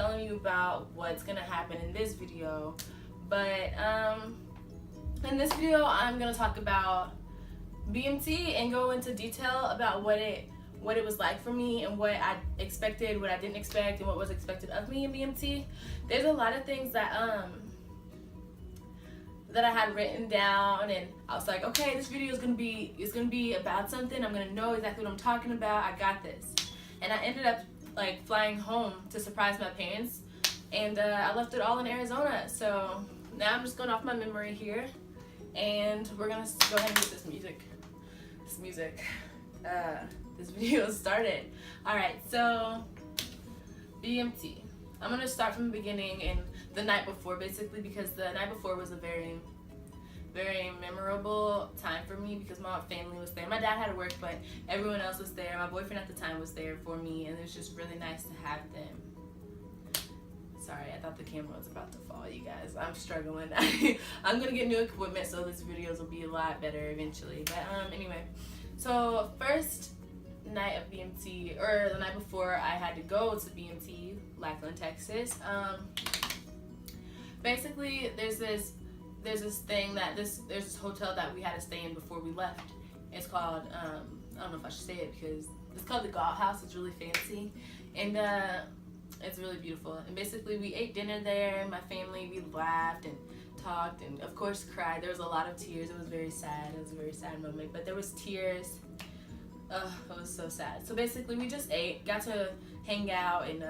telling you about what's gonna happen in this video. But in this video, I'm gonna talk about BMT and go into detail about what it was like for me and what I expected, what I didn't expect, and what was expected of me in BMT. There's a lot of things that I had written down, and I was like, okay, this video is gonna be about something. I'm gonna know exactly what I'm talking about. I got this. And I ended up like flying home to surprise my parents, and I left it all in Arizona. So now I'm just going off my memory here, and we're gonna go ahead and get this video started. All right, so BMT. I'm gonna start from the beginning and the night before, basically, because the night before was a very, very memorable time for me because my family was there. My dad had to work, but everyone else was there. My boyfriend at the time was there for me, and it was just really nice to have them. Sorry, I thought the camera was about to fall, you guys. I'm struggling. I'm gonna get new equipment, so this videos will be a lot better eventually. But anyway, so first night of BMT, or the night before I had to go to BMT, Lackland, Texas. Basically, there's this hotel that we had to stay in before we left. It's called I don't know if I should say it because it's called the God House. It's really fancy, and it's really beautiful. And basically, we ate dinner there. My family, we laughed and talked, and of course cried. There was a lot of tears. It was very sad. It was a very sad moment, but there was tears. It was so sad. So basically, we just ate, got to hang out, and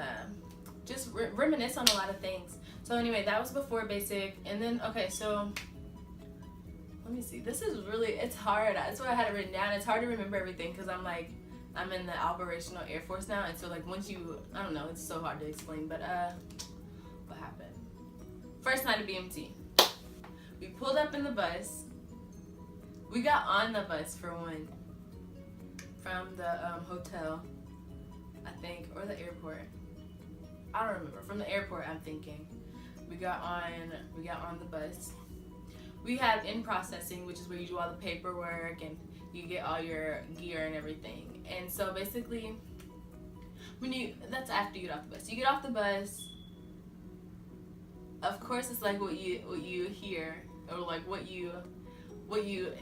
just reminisce on a lot of things. So anyway, that was before basic. And then, okay, so let me see. This is really, it's hard. That's why I had it written down. It's hard to remember everything because I'm in the operational Air Force now. And so like once you, I don't know, it's so hard to explain. But what happened? First night of BMT. We pulled up in the bus. We got on the bus for one. From the hotel, I think, or the airport. I don't remember. From the airport, I'm thinking. We got on the bus. We had in processing, which is where you do all the paperwork and you get all your gear and everything. And so basically, that's after you get off the bus. You get off the bus. Of course, it's like what you hear, or like what you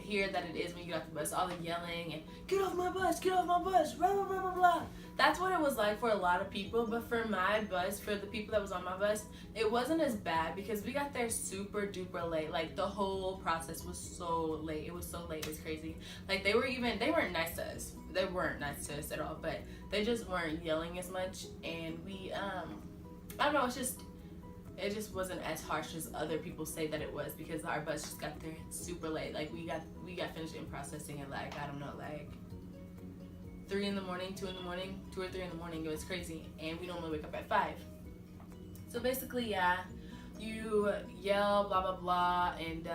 hear that it is when you get off the bus, all the yelling and get off my bus, blah, blah, blah, blah, blah. That's what it was like for a lot of people, but for my bus, for the people that was on my bus, it wasn't as bad because we got there super duper late. Like the whole process was so late. It was so late, it was crazy. Like they weren't nice to us. They weren't nice to us at all, but they just weren't yelling as much, and we, I don't know, it just wasn't as harsh as other people say that it was because our bus just got there super late. Like we got finished in processing at like, I don't know, like 3 in the morning, 2 in the morning, 2 or 3 in the morning. It was crazy, and we normally wake up at 5. So basically, yeah, you yell, blah blah blah, and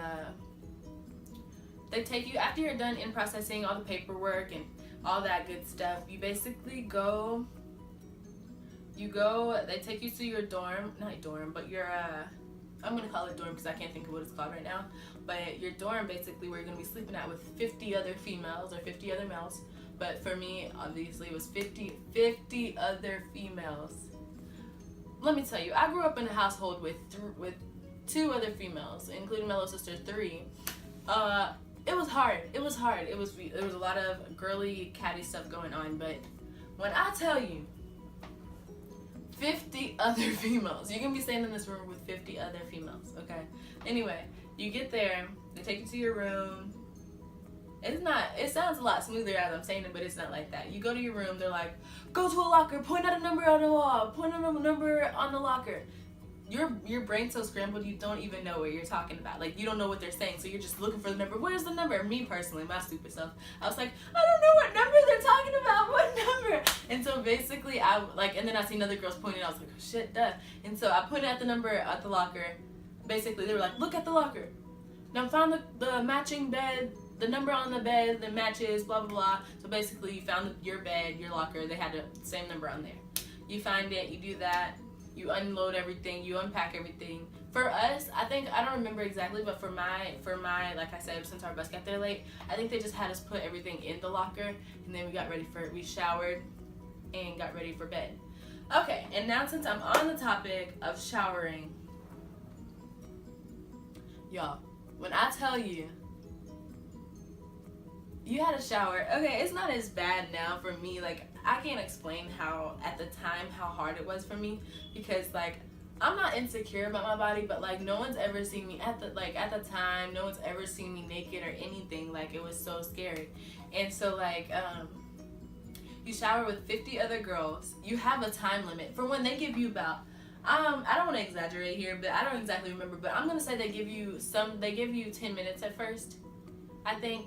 they take you after you're done in processing all the paperwork and all that good stuff. You basically go. They take you to your dorm, not dorm, but your, I'm going to call it dorm because I can't think of what it's called right now, but your dorm basically where you're going to be sleeping at with 50 other females or 50 other males, but for me, obviously, it was 50 other females. Let me tell you, I grew up in a household with 2 other females, including my little sister, 3. It was hard. There was a lot of girly, catty stuff going on, but when I tell you, 50 other females. You can be staying in this room with 50 other females, okay? Anyway, you get there, they take you to your room. It sounds a lot smoother as I'm saying it, but it's not like that. You go to your room, they're like, go to a locker, point out a number on the wall, point out a number on the locker. Your brain's so scrambled you don't even know what you're talking about. Like you don't know what they're saying, so you're just looking for the number. Where's the number? Me personally, my stupid self, I was like, I don't know what number they're talking about. What number? And so basically, and then I seen other girls pointing. I was like, oh, shit, duh. And so I pointed at the number at the locker. Basically, they were like, look at the locker. Now found the matching bed, the number on the bed that matches, blah blah blah. So basically, you found your bed, your locker. They had the same number on there. You find it. You do that. You unload everything, you unpack everything. For us, I don't remember exactly, but for my, like I said, since our bus got there late, I think they just had us put everything in the locker, and then we showered and got ready for bed. Okay, and now since I'm on the topic of showering, y'all, when I tell you, you had a shower, okay, it's not as bad now for me. Like, I can't explain how, at the time, how hard it was for me, because, like, I'm not insecure about my body, but, like, no one's ever seen me at the time, no one's ever seen me naked or anything. Like, it was so scary. And so, like, you shower with 50 other girls. You have a time limit for when they give you about, I don't want to exaggerate here, but I don't exactly remember, but I'm going to say they give you 10 minutes at first, I think.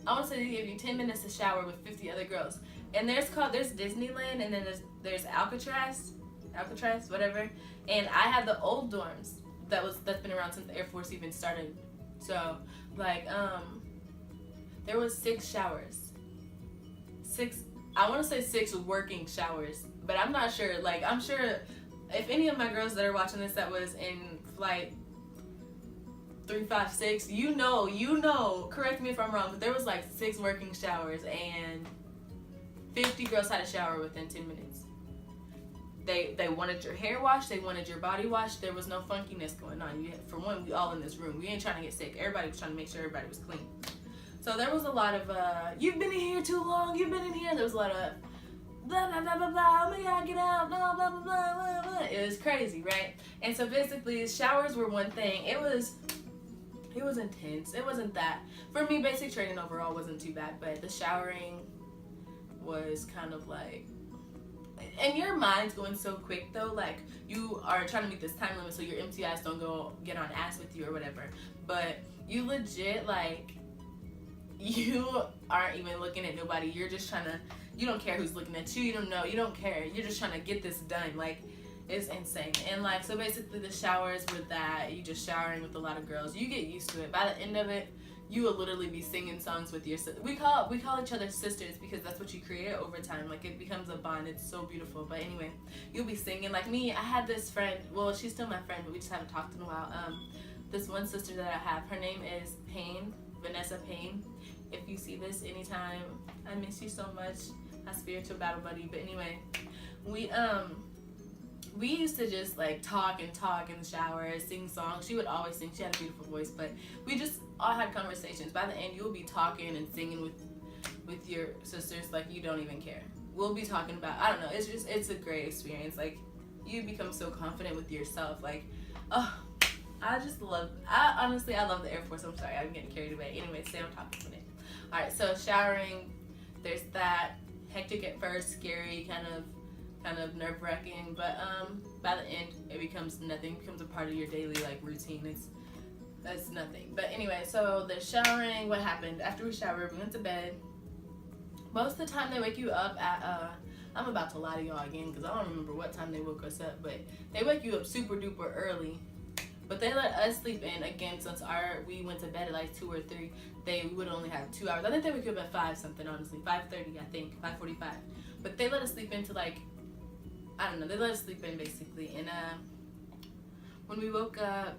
I want to say they give you 10 minutes to shower with 50 other girls. And there's Disneyland, and then there's Alcatraz, whatever. And I had the old dorms that's been around since the Air Force even started. So, like, there was 6 showers. I want to say 6 working showers, but I'm not sure. Like, I'm sure if any of my girls that are watching this that was in flight 356, you know, correct me if I'm wrong, but there was like 6 working showers, and 50 girls had a shower within 10 minutes. They wanted your hair washed, they wanted your body washed. There was no funkiness going on. For one, we all in this room, we ain't trying to get sick. Everybody was trying to make sure everybody was clean. So there was a lot of, you've been in here too long, you've been in here. There was a lot of, blah, blah, blah, blah, blah, oh my God, get out, blah, blah, blah, blah, blah, blah. It was crazy, right? And so basically, showers were one thing. It was intense. It wasn't that. For me, basic training overall wasn't too bad, but the showering was kind of like, and your mind's going so quick though, like you are trying to meet this time limit so your MTIs don't go get on ass with you or whatever, but you legit, like, you aren't even looking at nobody. You're just trying to, you don't care who's looking at you, you don't care. You're just trying to get this done. Like, it's insane. And like, so basically the showers were that, you just showering with a lot of girls. You get used to it. By the end of it, you will literally be singing songs with your sister. We call each other sisters because that's what you create over time. Like, it becomes a bond. It's so beautiful. But anyway, you'll be singing. Like me, I had this friend, well, she's still my friend, but we just haven't talked in a while. This one sister that I have, her name is Payne, Vanessa Payne. If you see this anytime, I miss you so much, my spiritual battle buddy. But anyway, we used to just like talk in the shower, sing songs. She would always sing. She had a beautiful voice, but we just all had conversations. By the end, you'll be talking and singing with your sisters like you don't even care. We'll be talking about, I don't know, it's a great experience. Like, you become so confident with yourself. Like, oh, I honestly love the Air Force. I'm sorry, I'm getting carried away. Anyway, stay on topic for a minute. Alright, so showering, there's that. Hectic at first, scary, kind of nerve-wracking, but by the end it becomes nothing. It becomes a part of your daily like routine. That's nothing. But anyway, so the showering, what happened after we showered, we went to bed. Most of the time they wake you up at I'm about to lie to y'all again because I don't remember what time they woke us up, but they wake you up super duper early. But they let us sleep in again since we went to bed at like 2 or 3. We would only have 2 hours. I think they woke you up at 5 something, honestly, 5:30, I think, 5:45. But they let us sleep into like, I don't know, they let us sleep in basically. And when we woke up,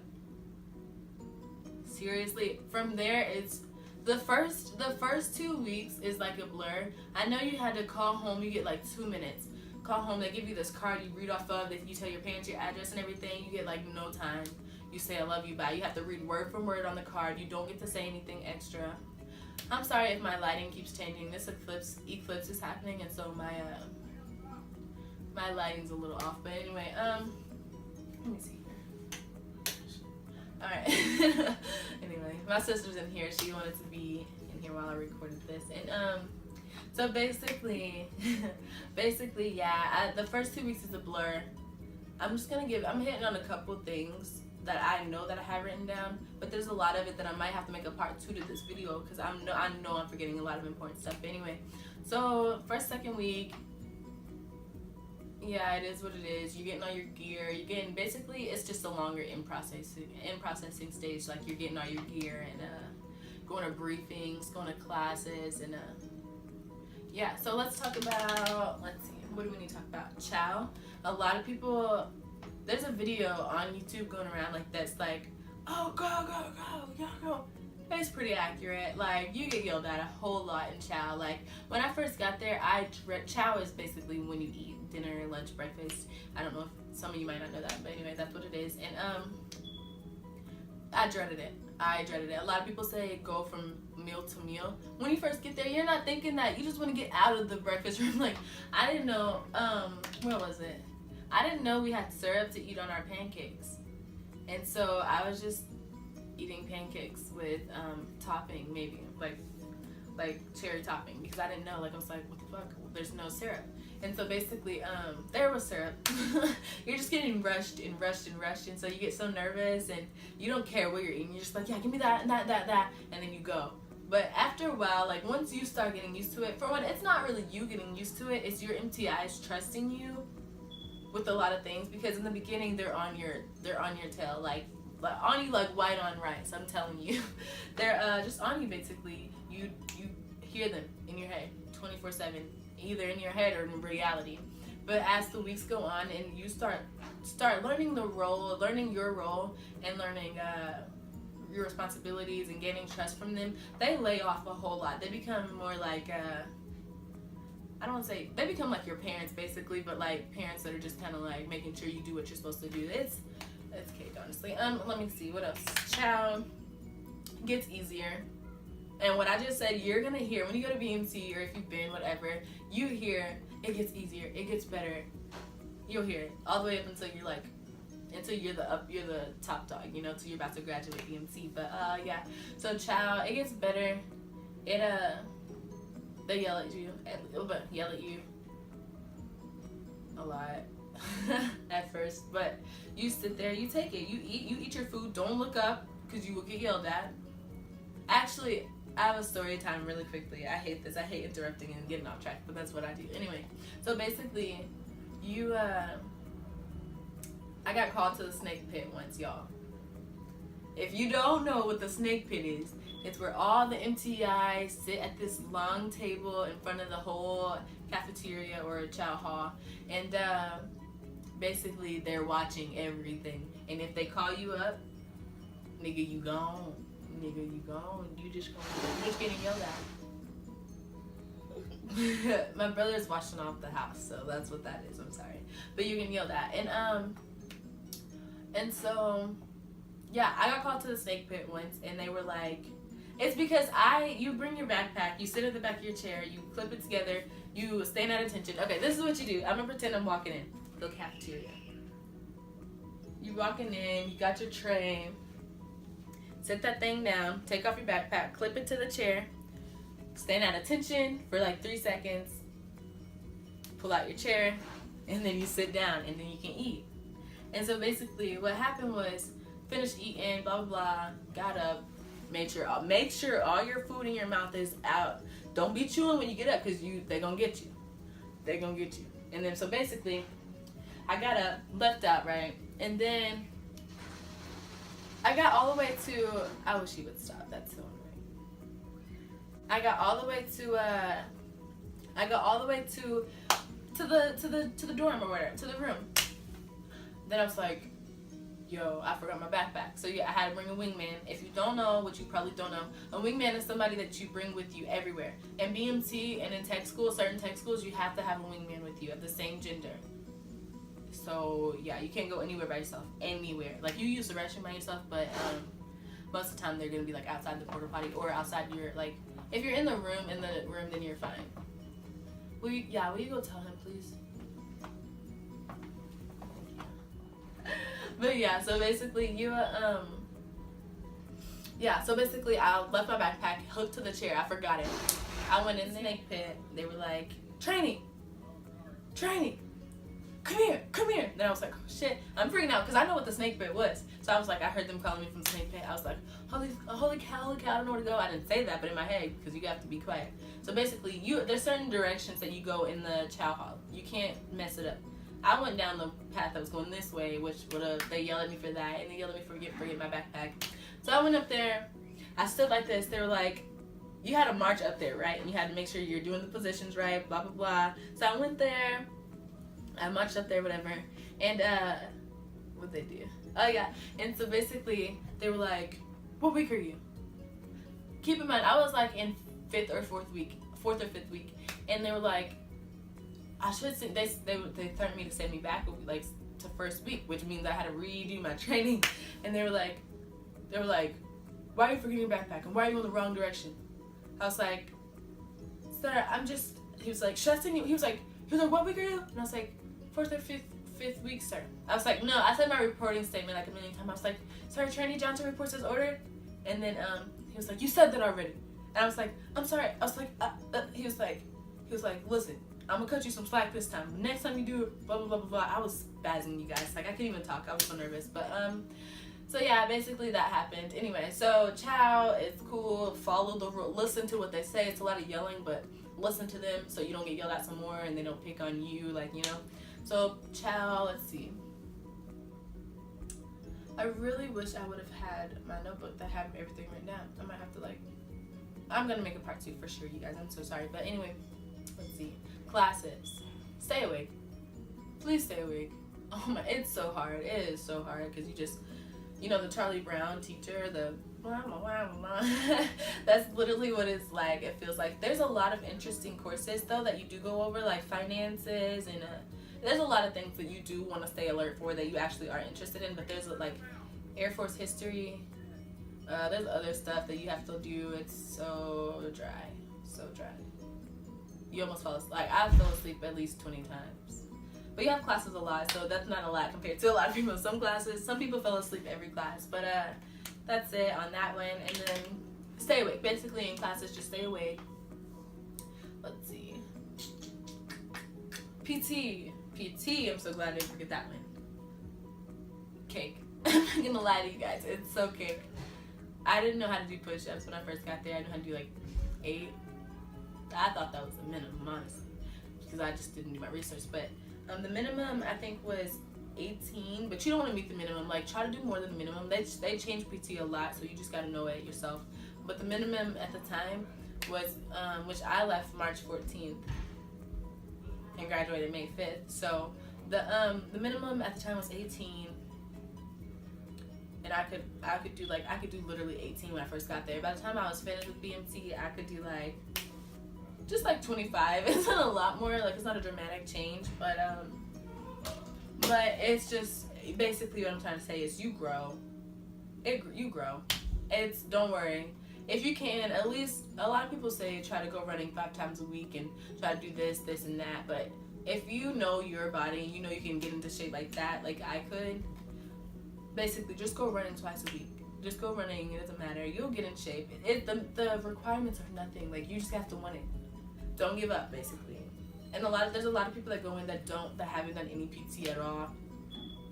seriously, from there it's the first 2 weeks is like a blur. I know you had to call home. You get like 2 minutes. Call home. They give you this card you read off of. That you tell your parents your address and everything. You get like no time. You say I love you, bye. You have to read word for word on the card. You don't get to say anything extra. I'm sorry if my lighting keeps changing. This eclipse is happening, and so my lighting's a little off. But anyway, let me see here. All right. Anyway, my sister's in here. She wanted to be in here while I recorded this, and so basically, yeah. The first 2 weeks is a blur. I'm hitting on a couple things that I know that I have written down, but there's a lot of it that I might have to make a part 2 to this video because I know I'm forgetting a lot of important stuff. But anyway, so second week, yeah, it is what it is. You're getting all your gear. Basically, it's just a longer in processing stage. Like, you're getting all your gear and going to briefings, going to classes, and yeah. So let's see, what do we need to talk about? Chow. A lot of people, there's a video on YouTube going around like that's like, oh, go, it's pretty accurate. Like, you get yelled at a whole lot in chow. Like, when I first got there, chow is basically when you eat dinner, lunch, breakfast. I don't know if some of you might not know that, but anyway, that's what it is. And I dreaded it. A lot of people say go from meal to meal. When you first get there, you're not thinking that. You just want to get out of the breakfast room. Like, I didn't know, what was it? I didn't know we had syrup to eat on our pancakes. And so I was just eating pancakes with topping, maybe, like cherry topping, because I didn't know. Like, I was like, what the fuck? There's no syrup. And so basically, there was syrup. You're just getting rushed, and so you get so nervous, and you don't care what you're eating. You're just like, yeah, give me that, and that, and then you go. But after a while, like, once you start getting used to it, for one, it's not really you getting used to it, it's your MTIs trusting you with a lot of things, because in the beginning, they're on your tail, like on you like white on rice. I'm telling you. They're just on you, basically. You hear them in your head 24/7, either in your head or in reality. But as the weeks go on and you start learning learning your role, and learning your responsibilities and gaining trust from them, they lay off a whole lot. They become more like I don't want to say, they become like your parents, basically, but like parents that are just kind of like making sure you do what you're supposed to do. It's cake, honestly. Let me see, what else? Chow gets easier. And what I just said, you're going to hear when you go to BMT, or if you've been, whatever, you hear it gets easier, it gets better. You'll hear it all the way up until you're like, until you're the top dog, you know, till you're about to graduate BMT. But yeah, so chow, it gets better. They yell at you, a lot at first, but you sit there, you take it, you eat your food. Don't look up, because you will get yelled at. Actually, I have a story time really quickly. I hate this. I hate interrupting and getting off track, but that's what I do. Anyway, so basically, I got called to the snake pit once, y'all. If you don't know what the snake pit is, it's where all the MTIs sit at this long table in front of the whole cafeteria or chow hall, and basically they're watching everything. And if they call you up, nigga, you gone. Nigga, you gone. You just getting yelled at. My brother's washing off the house, so that's what that is. I'm sorry, but you're getting yelled at. And so yeah, I got called to the snake pit once, and they were like, it's because you bring your backpack, you sit at the back of your chair, you clip it together, you stand at attention. Okay, this is what you do. I'm gonna pretend I'm walking in the cafeteria. You walking in, you got your tray, sit that thing down, take off your backpack, clip it to the chair, stand at attention for like 3 seconds, pull out your chair, and then you sit down, and then you can eat. And so basically what happened was, finished eating, blah, blah, blah, got up, make sure all your food in your mouth is out. Don't be chewing when you get up, because they're going to get you. They're going to get you. And then so basically, I got up, left out, right? And then I got all the way to, I wish he would stop, that's so annoying. I got all the way to the dorm or whatever, to the room. Then I was like, yo, I forgot my backpack. So yeah, I had to bring a wingman. If you don't know, which you probably don't know, a wingman is somebody that you bring with you everywhere. In BMT and in tech school, certain tech schools, you have to have a wingman with you of the same gender. So yeah, you can't go anywhere by yourself, anywhere. Like, you use the restroom by yourself, but most of the time they're gonna be like outside the porta potty or outside your, like, if you're in the room, then you're fine. Will you go tell him, please? But yeah, so basically I left my backpack hooked to the chair. I forgot it. I went in the snake pit. They were like, training, come here. Then I was like, oh shit, I'm freaking out because I know what the snake pit was. So I was like, I heard them calling me from the snake pit. I was like, holy cow, I don't know where to go. I didn't say that, but in my head, because you have to be quiet. So basically, there's certain directions that you go in the chow hall. You can't mess it up. I went down the path that was going this way, which they yelled at me for that, and they yelled at me for forget my backpack. So I went up there. I stood like this. They were like, you had to march up there, right? And you had to make sure you're doing the positions right, blah, blah, blah. So I went there. I marched up there, whatever. And what'd they do? Oh, yeah. And so basically, they were like, what week are you? keep in mind, I was like in fourth or fifth week, and they were like, I should send, they threatened me to send me back like to first week, which means I had to redo my training. And they were like, why are you forgetting your backpack and why are you in the wrong direction? I was like, sir, he was like, should I send you? He was like, what week are you? And I was like, fourth or fifth week, sir. I was like, no, I said my reporting statement like a million times. I was like, sir, Trainee Johnson reports as ordered. And then he was like, you said that already. And I was like, I'm sorry. I was like, he was like, listen, I'm gonna cut you some slack this time. Next time you do it, blah blah blah blah blah. I was spazzing, you guys. Like I couldn't even talk. I was so nervous. But so yeah, basically that happened. Anyway, so chow, it's cool. Follow the rule. Listen to what they say. It's a lot of yelling, but listen to them so you don't get yelled at some more and they don't pick on you, like, you know. So chow, let's see. I really wish I would have had my notebook that had everything written down. I might have to I'm gonna make a part 2 for sure, you guys. I'm so sorry. But anyway, let's see. Classes. Stay awake. Please stay awake. Oh my, it's so hard. It is so hard because you just, the Charlie Brown teacher, the blah, blah, blah, blah. That's literally what it's like. It feels like there's a lot of interesting courses though that you do go over, like finances, and there's a lot of things that you do want to stay alert for that you actually are interested in. But there's like Air Force history. There's other stuff that you have to do. It's so dry, so dry. You almost fall asleep. Like I fell asleep at least 20 times. But you have classes a lot, so that's not a lot compared to a lot of people. Some people fell asleep every class. But that's it on that one. And then stay awake. Basically in classes, just stay awake. Let's see. PT. I'm so glad I didn't forget that one. Cake. I'm not gonna lie to you guys. It's so cake. I didn't know how to do push-ups when I first got there. I knew how to do like 8. I thought that was the minimum, honestly, because I just didn't do my research. But the minimum I think was 18, but you don't want to meet the minimum. Like try to do more than the minimum. They change PT a lot, so you just got to know it yourself. But the minimum at the time was, which I left March 14th and graduated May 5th. So the minimum at the time was 18. And I could do literally 18 when I first got there. By the time I was finished with BMT, I could do just 25. It's not a lot more, it's not a dramatic change, but it's just basically what I'm trying to say is you grow. You grow. Don't worry. If you can, at least a lot of people say try to go running 5 times a week and try to do this and that. But if you know your body, you can get into shape like that, like I could. Basically, just go running twice a week. Just go running. It doesn't matter. You'll get in shape. The requirements are nothing. Like you just have to want it. Don't give up, basically. And there's a lot of people that go in that haven't done any PT at all.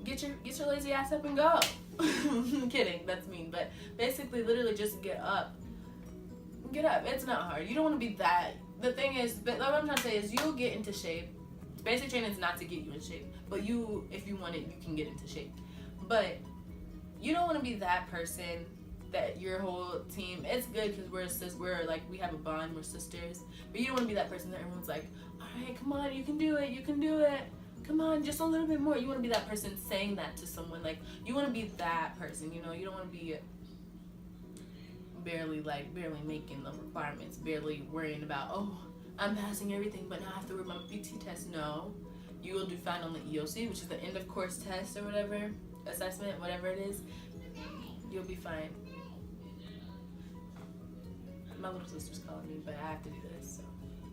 Get your lazy ass up and go. I'm kidding. That's mean. But basically, literally, just get up. Get up. It's not hard. You don't want to be that. The thing is, but what I'm trying to say is, you'll get into shape. Basic training is not to get you in shape, but if you want it, you can get into shape. But you don't want to be that person that your whole team, it's good because we have a bond, we're sisters, but you don't want to be that person that everyone's like, all right, come on, you can do it, come on, just a little bit more. You want to be that person saying that to someone. Like you want to be that person, you don't want to be barely making the requirements, barely worrying about, oh, I'm passing everything but now I have to work my PT test. No, you will do fine on the EOC, which is the end of course test or whatever, assessment, whatever it is. You'll be fine. My little sister's calling me, but I have to do this, so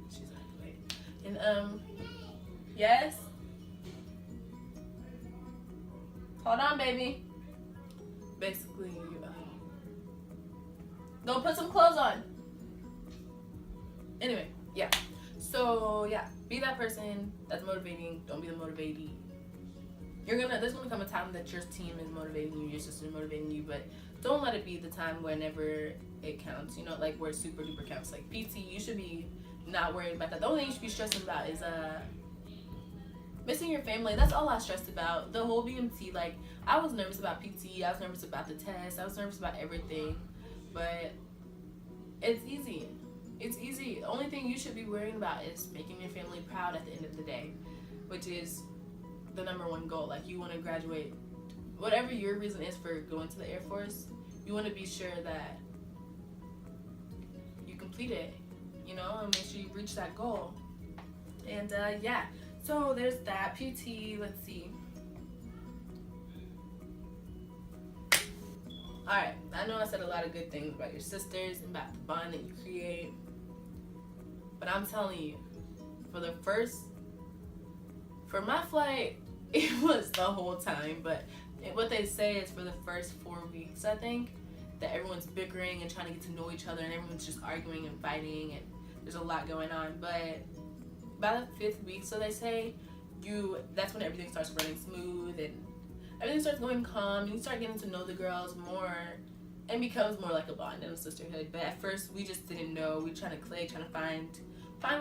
she's gonna have to wait. And yes. Hold on, baby. Basically, go put some clothes on. Anyway, yeah. So yeah, be that person that's motivating. Don't be the motivatee. There's gonna come a time that your team is motivating you, your sister is motivating you, but don't let it be the time whenever it counts. Where it super duper counts. Like PT, you should be not worried about that. The only thing you should be stressing about is missing your family. That's all I stressed about. The whole BMT, I was nervous about PT, I was nervous about the test, I was nervous about everything. But it's easy. It's easy. The only thing you should be worrying about is making your family proud at the end of the day, which is the number one goal. You want to graduate, whatever your reason is for going to the Air Force, you want to be sure that complete it, you know, and make sure you reach that goal. And yeah, so there's that. PT, let's see. Alright, I know I said a lot of good things about your sisters and about the bond that you create, but I'm telling you, for my flight, it was the whole time, but what they say is for the first 4 weeks, I think, that everyone's bickering and trying to get to know each other, and everyone's just arguing and fighting, and there's a lot going on. But by the 5th week, so they say, that's when everything starts running smooth and everything starts going calm, and you start getting to know the girls more and becomes more like a bond and a sisterhood. But at first we just didn't know. We were trying to click, trying to find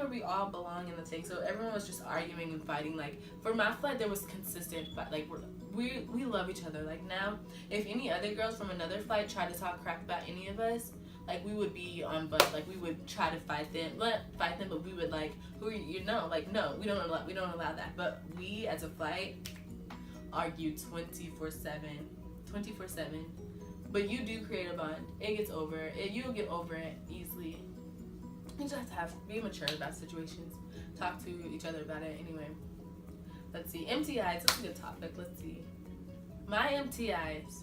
where we all belong in the thing. So everyone was just arguing and fighting. Like for my flight, there was consistent fight. Like we love each other. Like now, if any other girls from another flight tried to talk crap about any of us, like we would be on butt. Like we would try to fight them, but we would like, who are you? No, like no, we don't allow that. But we as a flight argue 24/7. But you do create a bond. It gets over it. You'll get over it easily. You just have to be mature about situations. Talk to each other about it. Anyway, let's see. MTIs. That's a good topic. Let's see. My MTIs.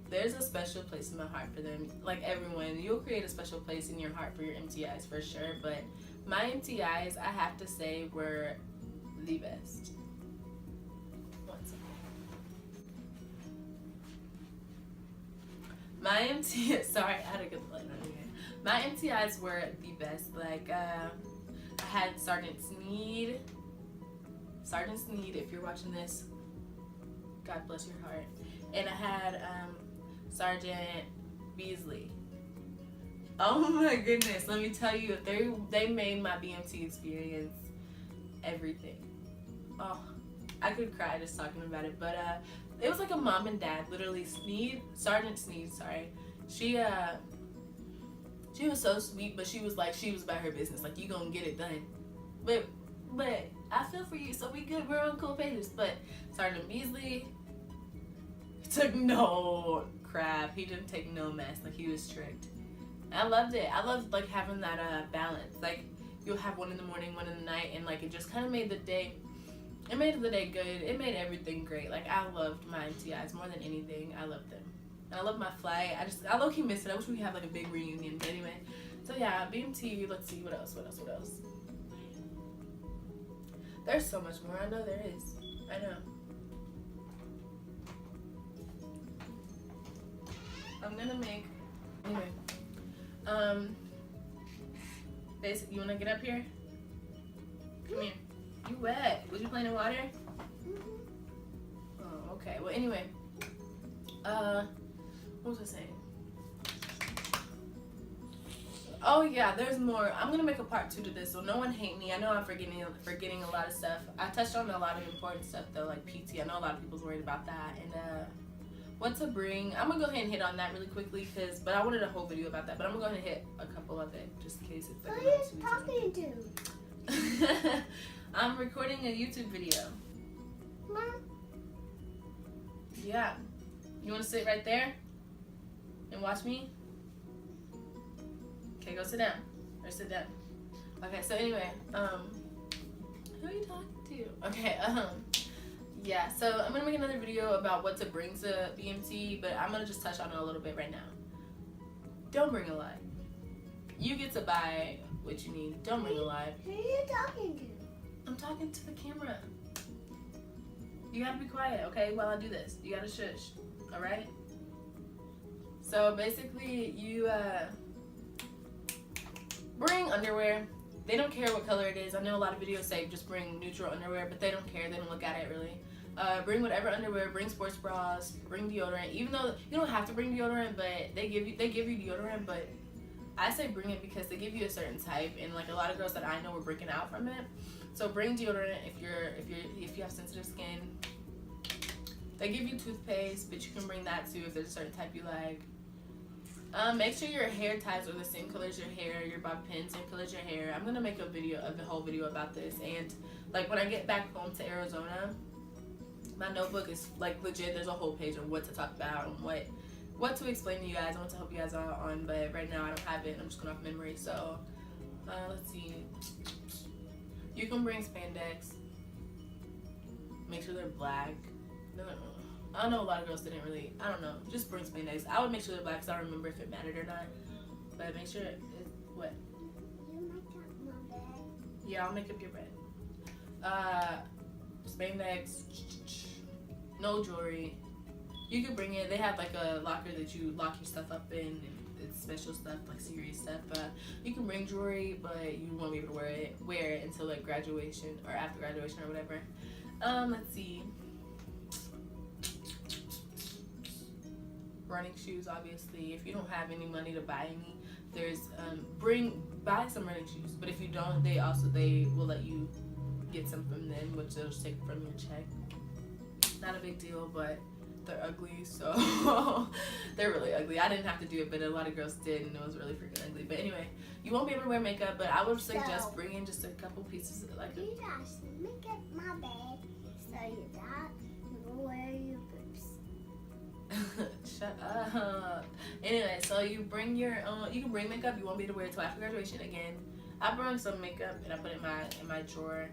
There's a special place in my heart for them. Like everyone, you'll create a special place in your heart for your MTIs for sure. But my MTIs, I have to say, were the best. One second. My MTIs, sorry, I had a good light on here. My MTIs were the best. Like, I had Sergeant Sneed, if you're watching this, God bless your heart. And I had Sergeant Beasley. Oh my goodness, let me tell you, they made my BMT experience everything. Oh, I could cry just talking about it. But it was like a mom and dad, literally. Sergeant Sneed, sorry. She was so sweet, but she was about her business. Like, you gonna get it done. But I feel for you, so we good. We're on cool pages. But Sergeant Beasley took no crap. He didn't take no mess. Like, he was strict. And I loved it. I loved like having that balance. Like, you'll have one in the morning, one in the night, and like it just kind of made the day. It made the day good. It made everything great. Like, I loved my MTIs more than anything. I loved them. And I love my flight. I low-key miss it. I wish we could have like a big reunion. But anyway, so yeah, BMT. Let's see what else. There's so much more. I know there is. I know. I'm gonna make anyway. Basically, you wanna get up here? Come here. You wet. Was you playing in water? Oh, okay. Well, anyway. What was I saying? Oh yeah, there's more. I'm gonna make a part 2 to this, so no one hate me. I know I'm forgetting a lot of stuff. I touched on a lot of important stuff though, like PT. I know a lot of people's worried about that. And what to bring. I'm gonna go ahead and hit on that really quickly, but I wanted a whole video about that. But I'm gonna go ahead and hit a couple of it just in case it's like. Who are you talking to? I'm recording a YouTube video. Mom? Yeah. You want to sit right there and watch me? Okay, go sit down. Or sit down. Okay, so anyway, who are you talking to? Okay, yeah, so I'm gonna make another video about what to bring to BMT, but I'm gonna just touch on it a little bit right now. Don't bring a lot. You get to buy what you need. Don't bring a lot. Who are you talking to? I'm talking to the camera. You gotta be quiet, okay, while I do this. You gotta shush, alright? So basically, you bring underwear. They don't care what color it is. I know a lot of videos say just bring neutral underwear, but they don't care. They don't look at it really. Bring whatever underwear. Bring sports bras. Bring deodorant. Even though you don't have to bring deodorant, but they give you deodorant. But I say bring it because they give you a certain type, and like a lot of girls that I know were breaking out from it. So bring deodorant if you have sensitive skin. They give you toothpaste, but you can bring that too if there's a certain type you like. Make sure your hair ties are the same color as your hair, your bob pins, same color as your hair. I'm gonna make a whole video about this. And like when I get back home to Arizona, my notebook is like legit. There's a whole page of what to talk about and what what to explain to you guys. I want to help you guys out on, but right now I don't have it. I'm just going off memory. So let's see. You can bring spandex. Make sure they're black. I don't know, a lot of girls didn't really, I don't know, just bring spandex. I would make sure they're black because I don't remember if it mattered or not. But make sure it's what? You make up my bed. Yeah, I'll make up your bed. Spandex, no jewelry. You could bring it. They have like a locker that you lock your stuff up in, and it's special stuff, like serious stuff. You can bring jewelry, but you won't be able to wear it until like graduation or after graduation or whatever. Let's see. Running shoes, obviously. If you don't have any money to buy any, there's buy some running shoes. But if you don't, they will let you get some from them, which they'll just take from your check. Not a big deal, but they're ugly, so they're really ugly. I didn't have to do it, but a lot of girls did, and it was really freaking ugly. But anyway, you won't be able to wear makeup, but I would suggest bringing just a couple pieces of like. You just make up my bed so you don't wear your boobs. Shut up. Anyway, so you bring your you can bring makeup. You won't be able to wear it till after graduation again. I brought some makeup and I put it in my drawer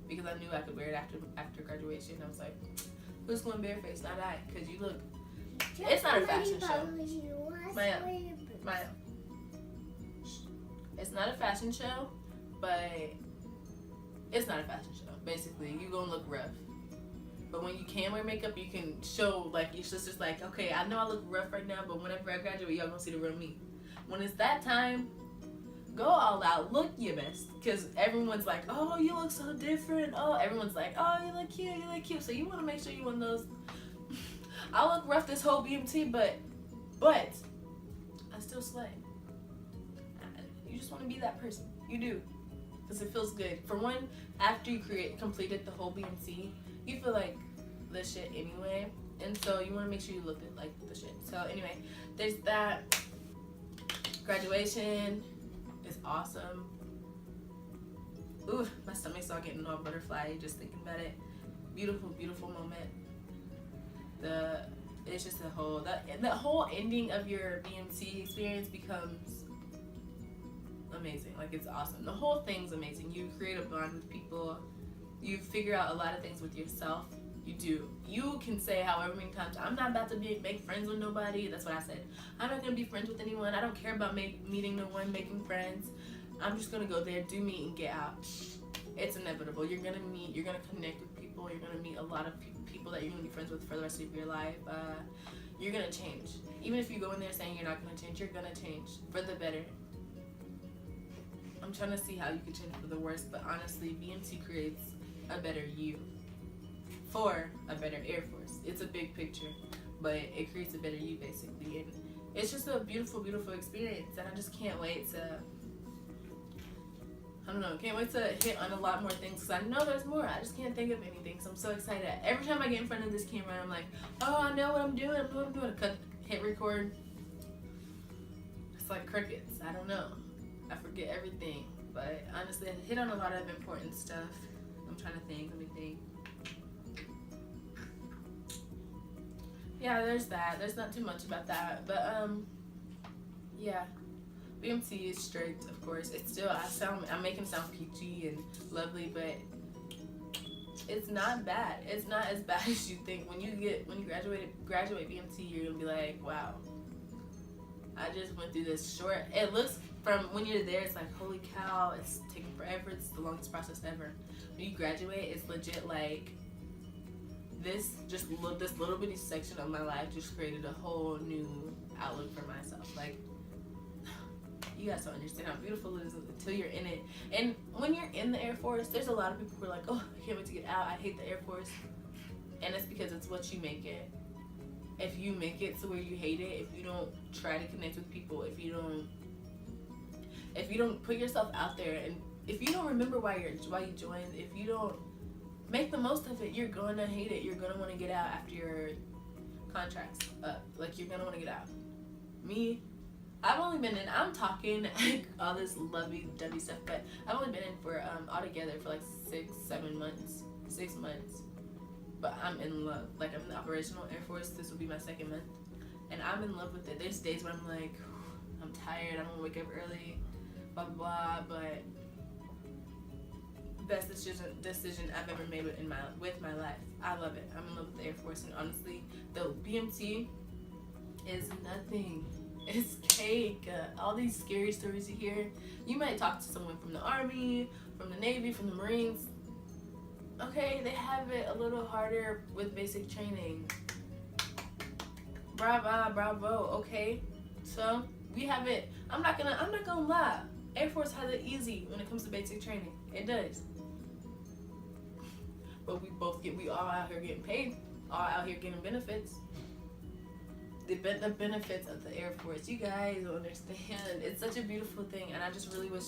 because I knew I could wear it after graduation. I was like, who's going barefaced? Not I, because you look. It's not a fashion show. Maya, it's not a fashion show, but it's not a fashion show. Basically, you gonna look rough. But when you can wear makeup, you can show, like, your sister's like, okay, I know I look rough right now, but whenever I graduate, y'all gonna see the real me. When it's that time, go all out, look your best. Because everyone's like, oh, you look so different. Oh, everyone's like, oh, you look cute. So you want to make sure you want those. I look rough this whole BMT, but I still slay. You just want to be that person. You do. Because it feels good. For one, after you completed the whole BMT, you feel like the shit anyway, and so you want to make sure you look like the shit. So anyway, there's that. Graduation is awesome. Ooh, my stomach's all getting all butterfly just thinking about it. Beautiful, beautiful moment. It's just the whole ending of your BMT experience becomes amazing. Like, it's awesome. The whole thing's amazing. You create a bond with people. You figure out a lot of things with yourself. You do. You can say however many times, I'm not about to make friends with nobody. That's what I said. I'm not going to be friends with anyone. I don't care about meeting no one, making friends. I'm just going to go there, do me, and get out. It's inevitable. You're going to meet, you're going to connect with people. You're going to meet a lot of people that you're going to be friends with for the rest of your life. You're going to change. Even if you go in there saying you're not going to change, you're going to change for the better. I'm trying to see how you can change for the worse, but honestly, BMT creates a better you for a better Air Force. It's a big picture, but it creates a better you, basically. And it's just a beautiful, beautiful experience, and I just can't wait to, can't wait to hit on a lot more things, because I know there's more. I just can't think of anything, so I'm so excited. Every time I get in front of this camera, I'm like, oh, I know what I'm doing. Hit record. It's like crickets. I don't know. I forget everything, but honestly, I hit on a lot of important stuff. I'm trying to think. Let me think. Yeah, there's that. There's not too much about that, but yeah. BMT is strict, of course. It's still, I'm making it sound peachy and lovely, but it's not bad. It's not as bad as you think. When you graduate BMT, you're gonna be like, wow, I just went through this short. It looks, from when you're there, it's like, holy cow, it's taking forever. It's the longest process ever. When you graduate, it's legit like this little bitty section of my life just created a whole new outlook for myself. Like, you guys don't understand how beautiful it is until you're in it. And when you're in the Air Force, there's a lot of people who are like, oh, I can't wait to get out. I hate the Air Force. And it's because it's what you make it. If you make it to where you hate it, if you don't try to connect with people, if you don't put yourself out there, and if you don't remember why you joined, if you don't make the most of it, you're gonna hate it. You're gonna want to get out after your contract's up. Like, you're gonna want to get out. Me, I've only been in, I'm talking like all this lovey-dovey stuff, but I've only been in for altogether for like 6 months. But I'm in love. Like, I'm in the operational Air Force. This will be my 2nd month. and I'm in love with it. There's days where I'm like, I'm tired, I don't want to wake up early, blah blah blah, but best decision I've ever made with my life. I love it. I'm in love with the Air Force, and honestly, the BMT is nothing. It's cake. All these scary stories you hear, you might talk to someone from the Army, from the Navy, from the Marines. Okay, they have it a little harder with basic training. Bravo. Okay, so we have it. I'm not gonna lie. Air Force has it easy when it comes to basic training. It does. But we all out here getting paid, all out here getting benefits. The benefits of the Air Force, you guys don't understand. It's such a beautiful thing, and I just really wish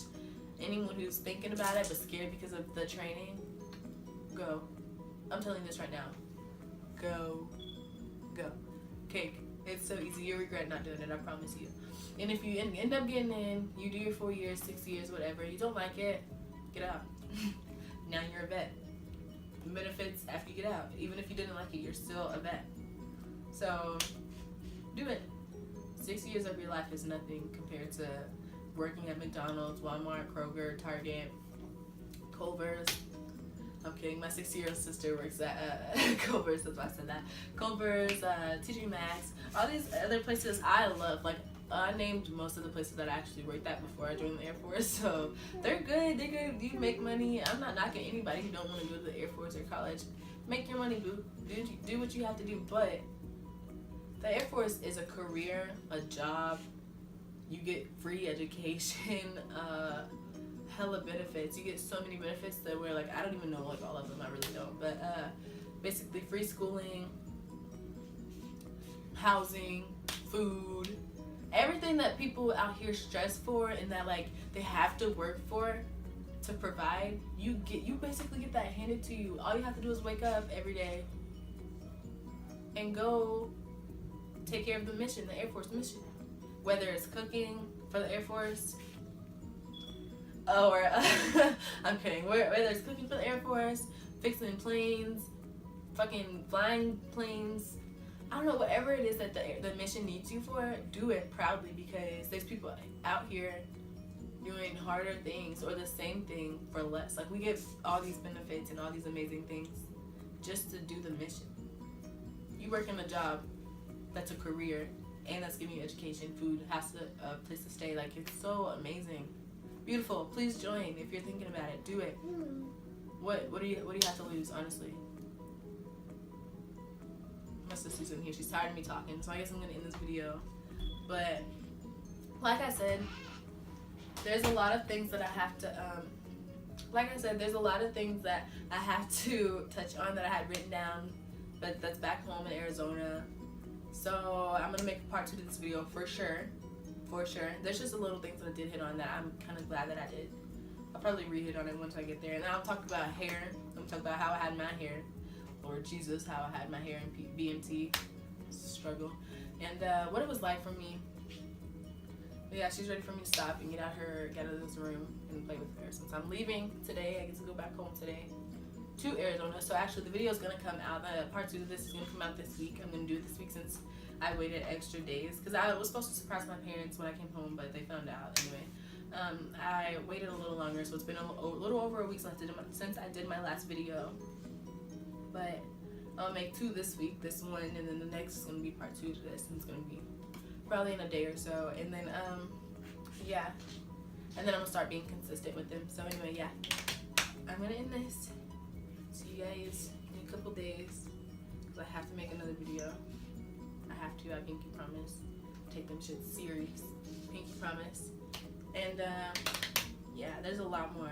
anyone who's thinking about it but scared because of the training, go. I'm telling you this right now. Go. Cake. It's so easy. You'll regret not doing it, I promise you. And if you end up getting in, you do your 4 years, 6 years, whatever, you don't like it, get out. Now you're a vet. The benefits after you get out. Even if you didn't like it, you're still a vet. So do it. 6 years of your life is nothing compared to working at McDonald's, Walmart, Kroger, Target, Culver's. I'm kidding. My 6-year-old sister works at Culver's. That's why I said that. Culver's, TJ Maxx, all these other places I love. Like, I named most of the places that I actually worked at before I joined the Air Force. So they're good. They're good. You make money. I'm not knocking anybody who don't want to go to the Air Force or college. Make your money, boo. Do what you have to do. But the Air Force is a career, a job. You get free education, hella benefits. You get so many benefits that we're like, I don't even know like all of them. I really don't. But basically free schooling, housing, food, everything that people out here stress for and that like they have to work for to provide, you basically get that handed to you. All you have to do is wake up every day and go take care of the mission, the Air Force mission. Whether it's cooking for the Air Force, or I'm kidding. Whether it's cooking for the Air Force, fixing planes, fucking flying planes, I don't know, whatever it is that the mission needs you for, do it proudly, because there's people out here doing harder things or the same thing for less. Like, we get all these benefits and all these amazing things just to do the mission. You work in a job that's a career and that's giving you education, food, house, a place to stay. Like, it's so amazing. Beautiful. Please join if you're thinking about it. Do it. What do you have to lose, honestly? My sister's in here. She's tired of me talking, so I guess I'm gonna end this video. But like I said, there's a lot of things that I have to there's a lot of things that I have to touch on that I had written down, but that's back home in Arizona. So I'm gonna make a part 2 to this video for sure. There's just a little things that I did hit on that I'm kind of glad that I did. I'll probably re-hit on it once I get there. And then I'll talk about hair. I'm gonna talk about how I had my hair. Lord Jesus, how I had my hair in BMT. Struggle. And what it was like for me. But yeah, she's ready for me to stop and get out of this room and play with her. Since I'm leaving today, I get to go back home today to Arizona. So actually the video is gonna come out. Part 2 of this is gonna come out this week. I'm gonna do it this week since I waited extra days, because I was supposed to surprise my parents when I came home, but they found out anyway. I waited a little longer, so it's been a little over a week since I did my last video. But I'll make 2 this week, this one, and then the next is gonna be part 2 to this, and it's gonna be probably in a day or so. And then yeah, and then I'm gonna start being consistent with them. So anyway, yeah, I'm gonna end this. See you guys in a couple days, because I have to make another video. I have to. I pinky promise. Take them shit serious. Pinky promise. And yeah, there's a lot more.